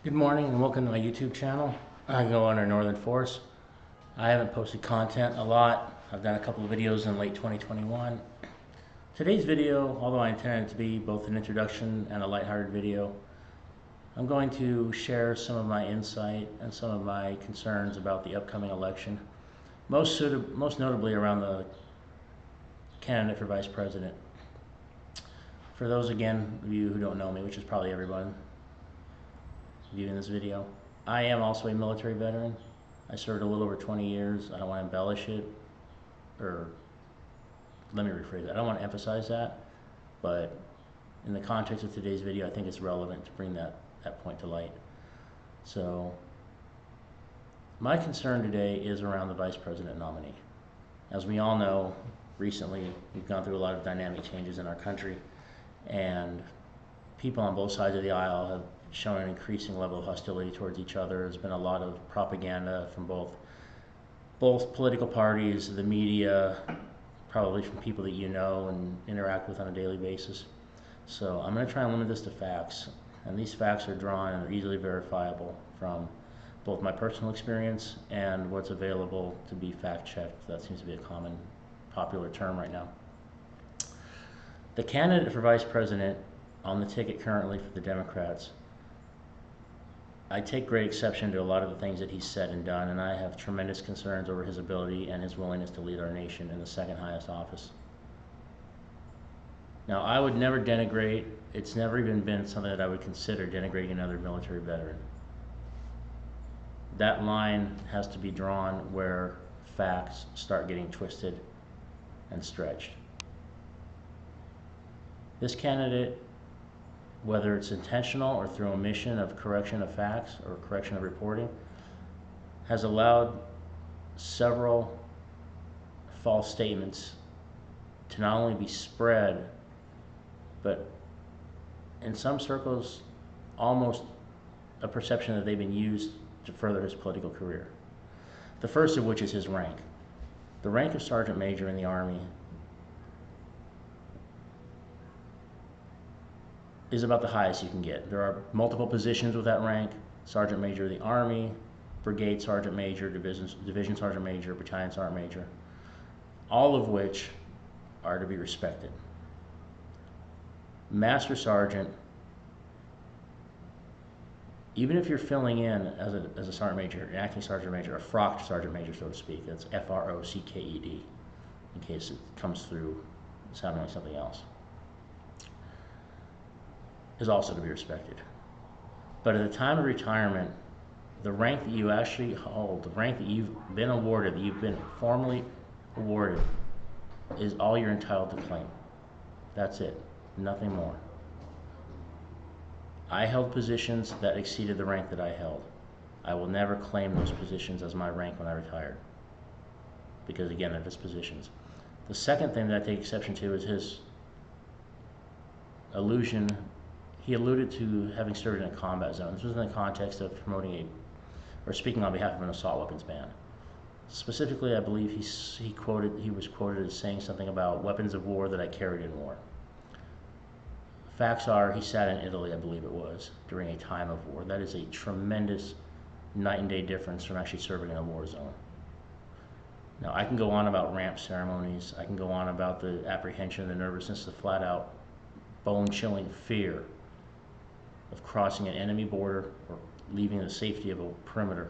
Good morning and welcome to my YouTube channel. I go under Northern Force. I haven't posted content a lot. I've done a couple of videos in late 2021. Today's video, although I intended it to be both an introduction and a lighthearted video, I'm going to share some of my insight and some of my concerns about the upcoming election, most notably around the candidate for vice president. For those of you who don't know me, which is probably everyone viewing this video, I am also a military veteran. I served a little over 20 years. I don't want to embellish it, or let me rephrase that. I don't want to emphasize that, but in the context of today's video, I think it's relevant to bring that point to light. So my concern today is around the vice president nominee. As we all know, recently we've gone through a lot of dynamic changes in our country, and people on both sides of the aisle have shown an increasing level of hostility towards each other. There's been a lot of propaganda from both political parties, the media, probably from people that you know and interact with on a daily basis. So I'm going to try and limit this to facts, and these facts are drawn and are easily verifiable from both my personal experience and what's available to be fact-checked. That seems to be a common popular term right now. The candidate for vice president on the ticket currently for the Democrats, I take great exception to a lot of the things that he's said and done, and I have tremendous concerns over his ability and his willingness to lead our nation in the second highest office. Now, I would never denigrate, it's never even been something that I would consider denigrating another military veteran. That line has to be drawn where facts start getting twisted and stretched. This candidate, whether it's intentional or through omission of correction of facts or correction of reporting, has allowed several false statements to not only be spread, but in some circles, almost a perception that they've been used to further his political career. The first of which is his rank. The rank of Sergeant Major in the Army is about the highest you can get. There are multiple positions with that rank: Sergeant Major of the Army, Brigade Sergeant Major, Division Sergeant Major, Battalion Sergeant Major, all of which are to be respected. Master Sergeant, even if you're filling in as a Sergeant Major, an acting Sergeant Major, a frocked Sergeant Major, so to speak, that's F-R-O-C-K-E-D, in case it comes through sounding like something else, is also to be respected. But at the time of retirement, the rank that you actually hold, the rank that you've been awarded, that you've been formally awarded, is all you're entitled to claim. That's it, nothing more. I held positions that exceeded the rank that I held. I will never claim those positions as my rank when I retired, because again, they're just positions. The second thing that I take exception to is his allusion. He alluded to having served in a combat zone. This was in the context of promoting or speaking on behalf of an assault weapons ban. Specifically, I believe he was quoted as saying something about weapons of war that I carried in war. Facts are, he sat in Italy, I believe it was, during a time of war. That is a tremendous night and day difference from actually serving in a war zone. Now, I can go on about ramp ceremonies. I can go on about the apprehension, the nervousness, the flat out bone-chilling fear of crossing an enemy border or leaving the safety of a perimeter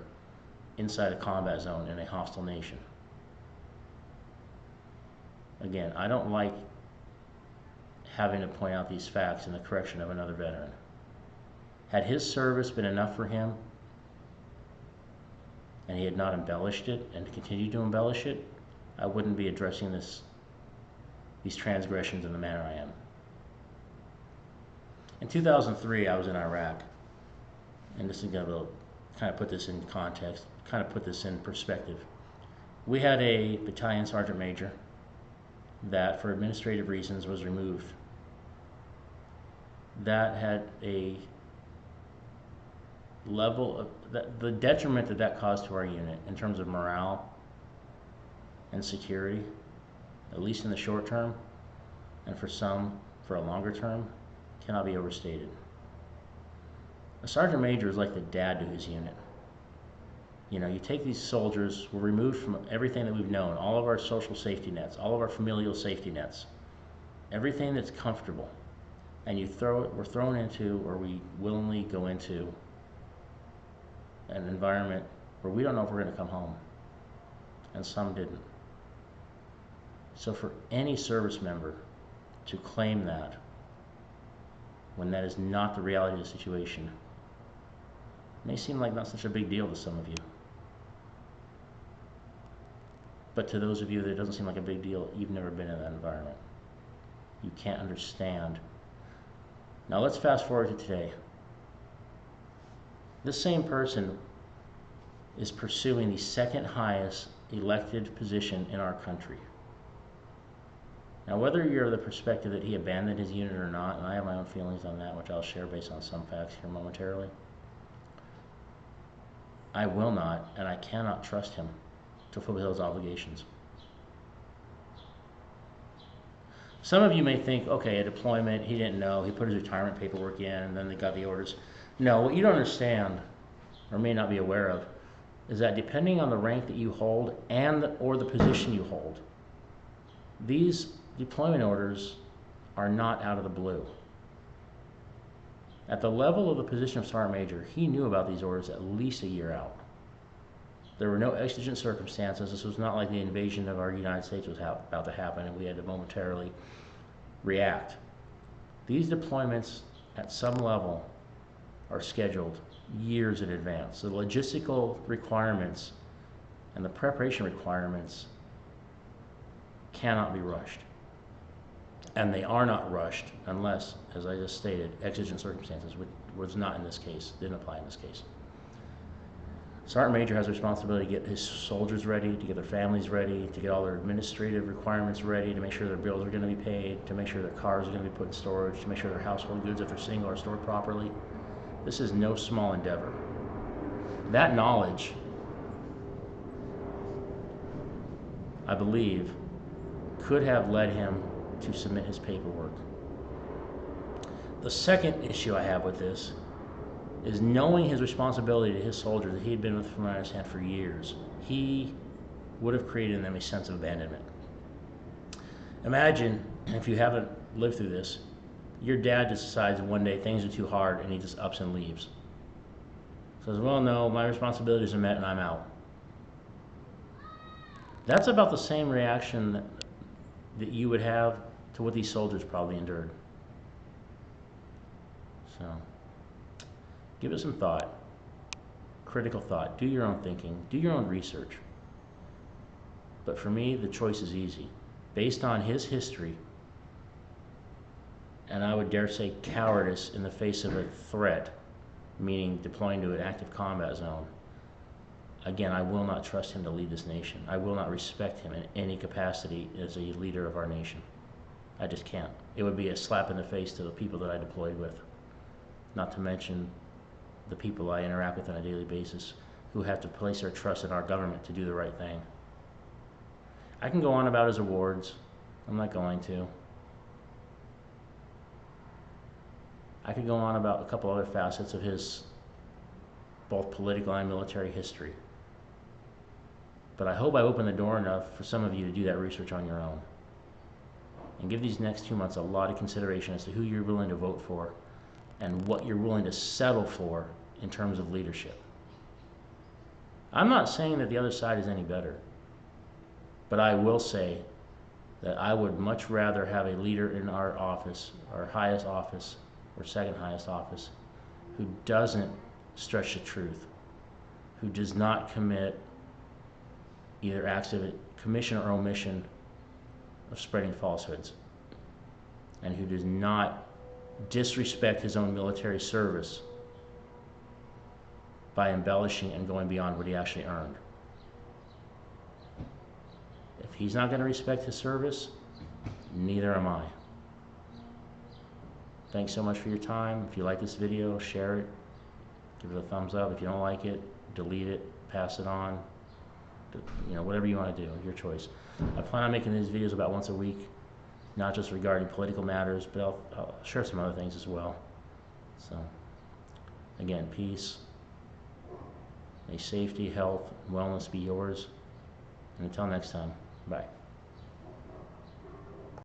inside a combat zone in a hostile nation. Again, I don't like having to point out these facts in the correction of another veteran. Had his service been enough for him, and he had not embellished it and continued to embellish it, I wouldn't be addressing these transgressions in the manner I am. In 2003, I was in Iraq, and this is going to kind of put this in context, kind of put this in perspective. We had a battalion sergeant major that, for administrative reasons, was removed. That had a level of the detriment that caused to our unit in terms of morale and security, at least in the short term, and for some for a longer term, cannot be overstated. A sergeant major is like the dad to his unit. You know, you take these soldiers, we're removed from everything that we've known, all of our social safety nets, all of our familial safety nets, everything that's comfortable, and we're thrown into, or we willingly go into an environment where we don't know if we're going to come home, and some didn't. So for any service member to claim that when that is not the reality of the situation may seem like not such a big deal to some of you. But to those of you that it doesn't seem like a big deal, you've never been in that environment. You can't understand. Now let's fast forward to today. This same person is pursuing the second highest elected position in our country. Now, whether you're of the perspective that he abandoned his unit or not, and I have my own feelings on that, which I'll share based on some facts here momentarily, I will not and I cannot trust him to fulfill his obligations. Some of you may think, okay, a deployment, he didn't know, he put his retirement paperwork in, and then they got the orders. No, what you don't understand, or may not be aware of, is that depending on the rank that you hold or the position you hold, these deployment orders are not out of the blue. At the level of the position of sergeant major, he knew about these orders at least a year out. There were no exigent circumstances. This was not like the invasion of our United States was about to happen and we had to momentarily react. These deployments at some level are scheduled years in advance. The logistical requirements and the preparation requirements cannot be rushed. And they are not rushed unless, as I just stated, exigent circumstances, which was not in this case, didn't apply in this case. Sergeant Major has a responsibility to get his soldiers ready, to get their families ready, to get all their administrative requirements ready, to make sure their bills are going to be paid, to make sure their cars are going to be put in storage, to make sure their household goods, if they're single, are stored properly. This is no small endeavor. That knowledge, I believe, could have led him to submit his paperwork. The second issue I have with this is knowing his responsibility to his soldiers that he had been with, from what I understand, for years. He would have created in them a sense of abandonment. Imagine, if you haven't lived through this, your dad just decides one day things are too hard and he just ups and leaves. Says, well, no, my responsibilities are met and I'm out. That's about the same reaction that you would have to what these soldiers probably endured. So, give it some thought, critical thought, do your own thinking, do your own research. But for me, the choice is easy. Based on his history, and I would dare say cowardice in the face of a threat, meaning deploying to an active combat zone, again, I will not trust him to lead this nation. I will not respect him in any capacity as a leader of our nation. I just can't. It would be a slap in the face to the people that I deployed with, not to mention the people I interact with on a daily basis who have to place their trust in our government to do the right thing. I can go on about his awards. I'm not going to. I could go on about a couple other facets of his both political and military history. But I hope I opened the door enough for some of you to do that research on your own. And give these next 2 months a lot of consideration as to who you're willing to vote for and what you're willing to settle for in terms of leadership. I'm not saying that the other side is any better, but I will say that I would much rather have a leader in our office, our highest office, or second highest office, who doesn't stretch the truth, who does not commit either acts of commission or omission of spreading falsehoods, and who does not disrespect his own military service by embellishing and going beyond what he actually earned. If he's not going to respect his service, neither am I. Thanks so much for your time. If you like this video, share it, give it a thumbs up. If you don't like it, delete it, pass it on. You know, whatever you want to do, your choice. I plan on making these videos about once a week, not just regarding political matters, but I'll share some other things as well. So, Again, peace. May safety, health, and wellness be yours. And until next time, bye.